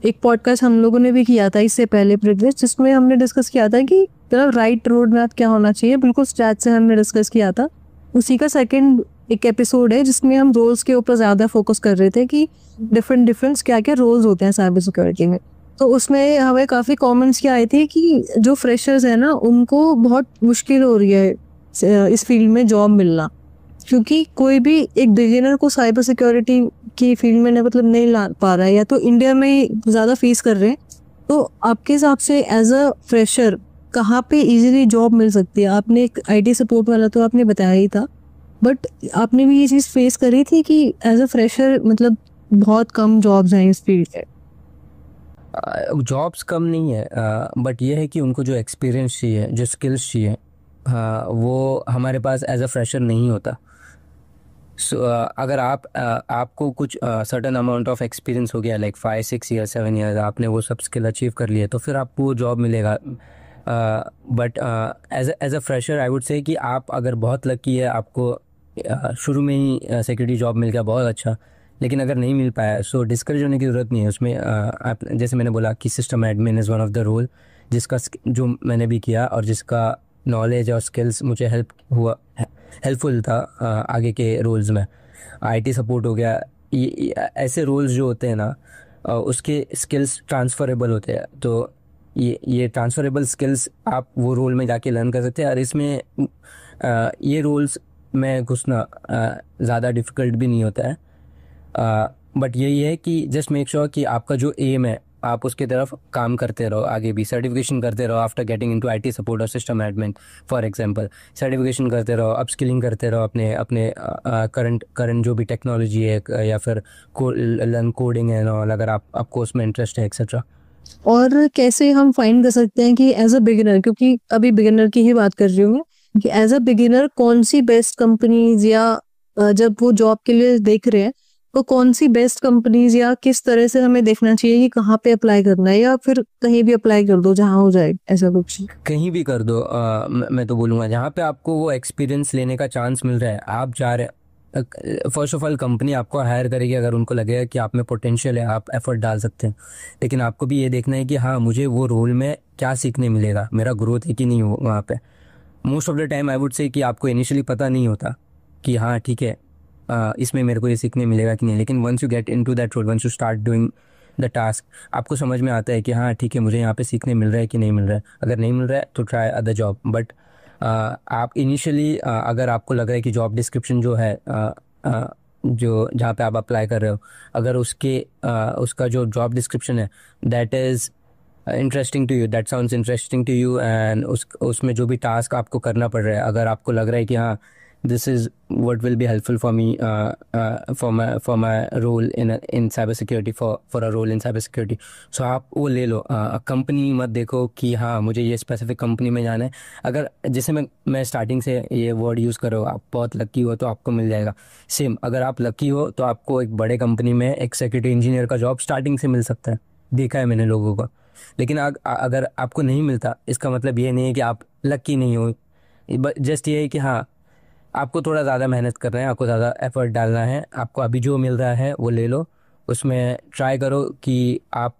एक पॉडकास्ट हम लोगों ने भी किया था इससे पहले प्रीवियस, जिसमें हमने डिस्कस किया था कि मतलब राइट रोड मैप क्या होना चाहिए, बिल्कुल स्टार्ट से हमने डिस्कस किया था। उसी का सेकंड एक एपिसोड है जिसमें हम रोल्स के ऊपर ज़्यादा फोकस कर रहे थे कि डिफरेंट क्या क्या रोल्स होते हैं साइबर सिक्योरिटी में। तो उसमें हमें काफ़ी कॉमेंट्स क्या आए थे कि जो फ्रेशर्स हैं ना उनको बहुत मुश्किल हो रही है इस फील्ड में जॉब मिलना, क्योंकि कोई भी एक बिगिनर को साइबर सिक्योरिटी की फील्ड में मतलब नहीं ला पा रहा है, या तो इंडिया में ज़्यादा फेस कर रहे हैं। तो आपके हिसाब से एज अ फ्रेशर कहाँ पे इजीली जॉब मिल सकती है? आपने एक आईटी सपोर्ट वाला तो आपने बताया ही था, बट आपने भी ये चीज़ फेस करी थी कि एज अ फ्रेशर मतलब बहुत कम जॉब्स हैं इस फील्ड में? जॉब्स कम नहीं है, बट ये है कि उनको जो एक्सपीरियंस चाहिए, जो स्किल्स चाहिए, वो हमारे पास एज अ फ्रेशर नहीं होता। सो अगर आपको कुछ सर्टन अमाउंट ऑफ एक्सपीरियंस हो गया, लाइक 5 6 ईयर 7 ईयर, आपने वो सब स्किल अचीव कर लिए, तो फिर आपको जॉब मिलेगा। But as a fresher I would say कि आप अगर बहुत लकी है, आपको शुरू में ही सिक्योरिटी जॉब मिल गया, बहुत अच्छा। लेकिन अगर नहीं मिल पाया, सो डिस्करेज होने की ज़रूरत नहीं है उसमें। आप जैसे मैंने बोला कि system admin is one of the role, जो मैंने भी किया और जिसका नॉलेज और स्किल्स मुझे हेल्पफुल था आगे के रोल्स में। आईटी सपोर्ट हो गया, ये ऐसे रोल्स जो होते हैं ना, उसके स्किल्स ट्रांसफरेबल होते हैं। तो ये ट्रांसफरेबल स्किल्स आप वो रोल में जाके लर्न कर सकते हैं, और इसमें ये रोल्स में घुसना ज़्यादा डिफ़िकल्ट भी नहीं होता है। बट यही है कि जस्ट मेक श्योर कि आपका जो एम है आप उसके तरफ काम करते रहो, आगे भी सर्टिफिकेशन करते रहो। After getting into IT support और system admin for example, certification करते रहो, अपस्किलिंग करते रहो अपने अपने करंट जो भी टेक्नोलॉजी है, या फिर लर्न कोडिंग है और अगर आपको उसमें इंटरेस्ट है एक्सेट्रा। और कैसे हम फाइंड कर सकते हैं कि एज अ बिगिनर, क्योंकि अभी बिगिनर की ही बात कर रही हूँ मैं, कि एज अ बिगिनर कौन सी बेस्ट कंपनीज या जब वो जॉब के लिए देख रहे हैं तो कौन सी बेस्ट कंपनीज या किस तरह से हमें देखना चाहिए कि कहाँ पे अप्लाई करना है, या फिर कहीं भी अप्लाई कर दो जहाँ हो जाए, ऐसा कुछ? कहीं भी कर दो। मैं तो बोलूँगा जहाँ पे आपको वो एक्सपीरियंस लेने का चांस मिल रहा है, आप जा रहे हैं। फर्स्ट ऑफ ऑल कंपनी आपको हायर करेगी अगर उनको लगेगा कि आप में पोटेंशियल है, आप एफर्ट डाल सकते हैं। लेकिन आपको भी ये देखना है कि हाँ मुझे वो रोल में क्या सीखने मिलेगा, मेरा ग्रोथ है कि नहीं वहाँ पे। Most of the time I would say कि आपको इनिशियली पता नहीं होता कि हाँ ठीक है इसमें मेरे को ये सीखने मिलेगा कि नहीं। लेकिन once you get into that role, once you start doing the task, आपको समझ में आता है कि हाँ ठीक है मुझे यहाँ पे सीखने मिल रहा है कि नहीं मिल रहा है। अगर नहीं मिल रहा है तो ट्राई अदर जॉब। बट आप इनिशियली अगर आपको लग रहा है कि जॉब डिस्क्रिप्शन जो है जो जहाँ पे आप अप्लाई कर रहे हो, अगर उसका जो जॉब डिस्क्रिप्शन है that is interesting to you, that sounds interesting to you, and उसमें जो भी टास्क आपको करना पड़ रहा है, अगर आपको लग रहा है कि हाँ this is what will be helpful for me, for my role in cyber security, for a role in cyber security, so आप वो ले लो। कंपनी मत देखो कि हाँ मुझे ये स्पेसिफिक कंपनी में जाना है। अगर जैसे मैं स्टार्टिंग से ये वर्ड यूज़ करो, आप बहुत लकी हो तो आपको मिल जाएगा। सेम अगर आप लकी हो तो आपको एक बड़े कंपनी में एक सिक्योरिटी इंजीनियर का जॉब स्टार्टिंग से मिल सकता है, देखा है मैंने लोगों को। लेकिन अगर आपको नहीं मिलता, इसका मतलब ये नहीं है कि आप लकी नहीं हो, जस्ट ये है कि हाँ आपको थोड़ा ज़्यादा मेहनत करना है, आपको ज़्यादा एफर्ट डालना है। आपको अभी जो मिल रहा है वो ले लो, उसमें ट्राई करो कि आप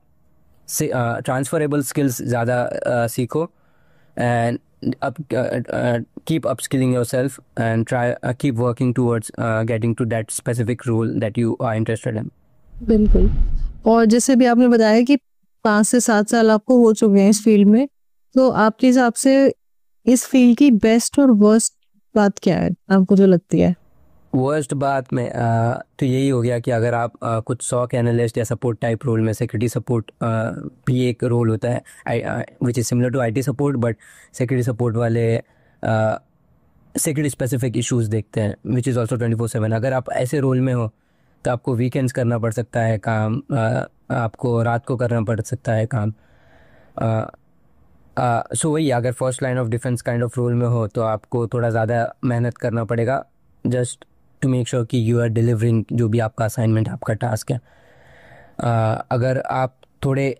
से ट्रांसफरेबल स्किल्स ज़्यादा सीखो, and up keep upskilling yourself and try keep working towards getting to that specific role that you are interested in. बिल्कुल। और जैसे भी आपने बताया कि 5 से 7 साल आपको हो चुके हैं इस फील्ड में, तो आपके हिसाब से इस फील्ड की बेस्ट और वर्स्ट बात क्या है आपको जो लगती है? वर्स्ट बात में तो यही हो गया कि अगर आप कुछ सॉक एनालिस्ट या सपोर्ट टाइप रोल में, सिक्योरिटी सपोर्ट भी एक रोल होता है which is similar to IT support, but security support वाले सिक्योरिटी स्पेसिफिक इश्यूज देखते हैं, विच इज़ ऑल्सो 24/7। अगर आप ऐसे रोल में हो तो आपको वीकेंड्स करना पड़ सकता है काम, आपको रात को करना पड़ सकता है काम। सो वही, अगर first line of defence kind of role में हो तो आपको थोड़ा ज़्यादा मेहनत करना पड़ेगा, जस्ट टू मेक श्योर कि यू आर डिलीवरिंग जो भी आपका असाइनमेंट, आपका टास्क है। अगर आप थोड़े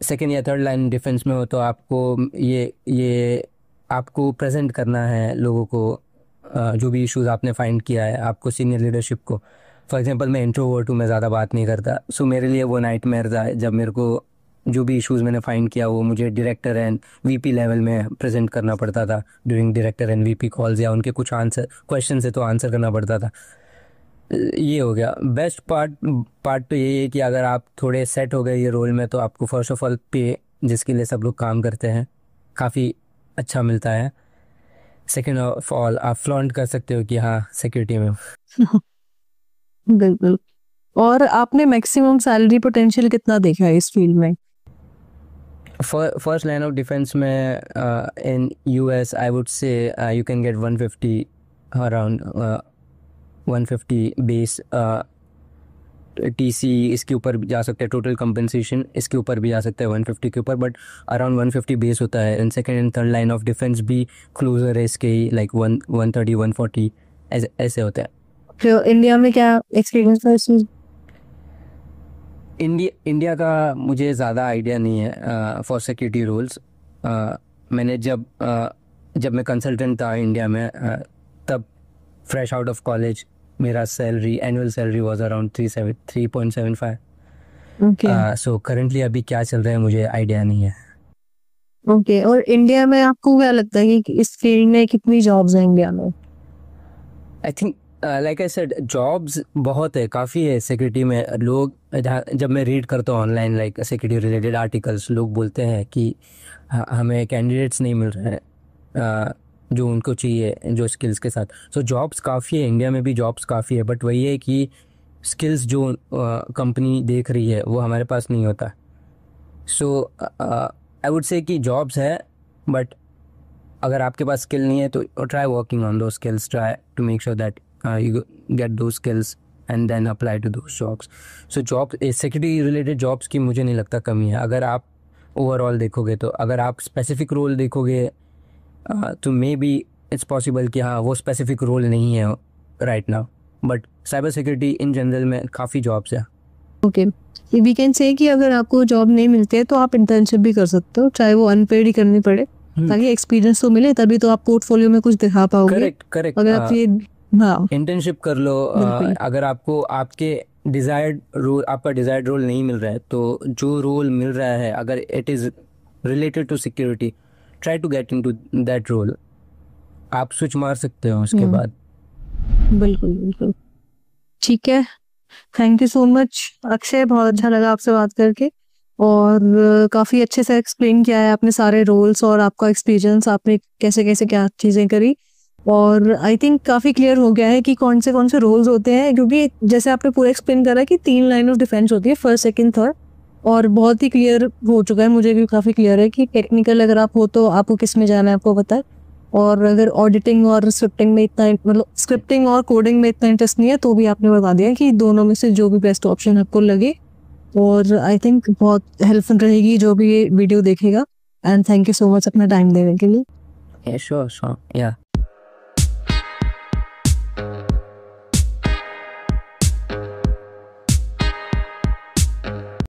सेकेंड या थर्ड लाइन डिफेंस में हो तो आपको ये आपको प्रेजेंट करना है लोगों को, जो भी इश्यूज आपने फाइंड किया है, आपको सीनियर लीडरशिप को। फॉर एग्जांपल मैं इंट्रोवर्ट हूँ, मैं ज़्यादा बात नहीं करता, सो मेरे लिए वो नाइटमेयर था जब मेरे को जो भी इश्यूज मैंने फाइंड किया वो मुझे डायरेक्टर एंड वीपी लेवल में प्रेजेंट करना पड़ता था during director and VP calls, या उनके कुछ आंसर क्वेश्चन से तो आंसर करना पड़ता था। ये हो गया। बेस्ट पार्ट तो यही है कि अगर आप थोड़े सेट हो गए ये रोल में तो आपको फर्स्ट ऑफ ऑल पे, जिसके लिए सब लोग काम करते हैं, काफ़ी अच्छा मिलता है। सेकेंड ऑफ ऑल आप फ्लॉन्ट कर सकते हो कि हाँ सिक्योरिटी में। बिल्कुल। और आपने मैक्सिमम सैलरी पोटेंशियल कितना देखा है इस फील्ड में? फर्स्ट लाइन ऑफ डिफेंस में इन यूएस आई वुड से you can get 150 around 150 base, TC इसके ऊपर भी जा सकते हैं, टोटल कंपनसेशन इसके ऊपर भी जा सकता है 150 के ऊपर, बट अराउंड 150 बेस होता है। And second and third line of defence भी क्लोजर है इसके ही, लाइक 130 140 ऐसे होते हैं। तो इंडिया में क्या एक्सपीरियंस था इसमें? इंडिया का मुझे ज़्यादा आइडिया नहीं है फॉर सिक्योरिटी रोल्स। मैंने जब मैं कंसल्टेंट था इंडिया में, तब फ्रेश आउट ऑफ कॉलेज मेरा salary, annual salary was around 3.75। Okay. So currently अभी क्या चल रहा है मुझे आइडिया नहीं है। ओके। और इंडिया में आपको क्या लगता है कि इस फील्ड में कितनी जॉब्स हैं इंडिया में? I think like I said, jobs बहुत है, काफ़ी है सिक्योरिटी में। लोग जब मैं रीड करता हूँ online like security related articles, लोग बोलते हैं कि हमें कैंडिडेट्स नहीं मिल रहे हैं जो उनको चाहिए जो स्किल्स के साथ। सो जॉब्स काफ़ी है, इंडिया में भी जॉब्स काफ़ी है, बट वही है कि स्किल्स जो कंपनी देख रही है वो हमारे पास नहीं होता। सो आई वुड से कि जॉब्स है, बट अगर आपके पास स्किल नहीं है तो ट्राई वर्किंग ऑन दो skills, try to make sure that you get those skills and then apply to those jobs. So job security related jobs की मुझे नहीं लगता कमी है। अगर आप ओवरऑल देखोगे तो, अगर आप स्पेसिफिक रोल देखोगे तो मे बी इट्स पॉसिबल कि हाँ वो स्पेसिफिक रोल नहीं है right now, but cyber security in general में काफ़ी जॉब्स है। ओके। वी कैन से कि अगर आपको जॉब नहीं मिलती है तो आप इंटर्नशिप भी कर सकते हो, चाहे वो अनपेड ही करनी पड़े, ताकि एक्सपीरियंस तो मिले, तभी तो आप पोर्टफोलियो में कुछ दिखा पाओगे। करेक्ट। अगर आप ये इंटर्नशिप कर लो। अगर आपको आपके डिजायर्ड रोल, आपका डिजायर्ड रोल नहीं मिल रहा है तो जो रोल मिल रहा है अगर it is related to security, try to get into that role, आप स्विच मार सकते हो उसके बाद। बिल्कुल। ठीक है, thank you so much Akshay, बहुत अच्छा लगा आपसे बात करके, और काफ़ी अच्छे से एक्सप्लेन किया है आपने सारे रोल्स और आपका एक्सपीरियंस, आपने कैसे कैसे क्या चीज़ें करी, और आई थिंक काफ़ी क्लियर हो गया है कि कौन से रोल्स होते हैं, क्योंकि जैसे आपने पूरा एक्सप्लेन करा कि 3 लाइन ऑफ डिफेंस होती है, फर्स्ट सेकंड थर्ड, और बहुत ही क्लियर हो चुका है, मुझे भी काफ़ी क्लियर है कि टेक्निकल अगर आप हो तो आपको किस में जाना है आपको पता है, और अगर ऑडिटिंग और स्क्रिप्टिंग में इतना मतलब स्क्रिप्टिंग और कोडिंग में इतना इंटरेस्ट नहीं है तो भी आपने बता दिया कि दोनों में से जो भी बेस्ट ऑप्शन आपको लगे। और आई थिंक बहुत हेल्पफुल रहेगी जो भी ये वीडियो देखेगा। And thank you so much अपना टाइम देने के लिए। Yeah, sure, yeah.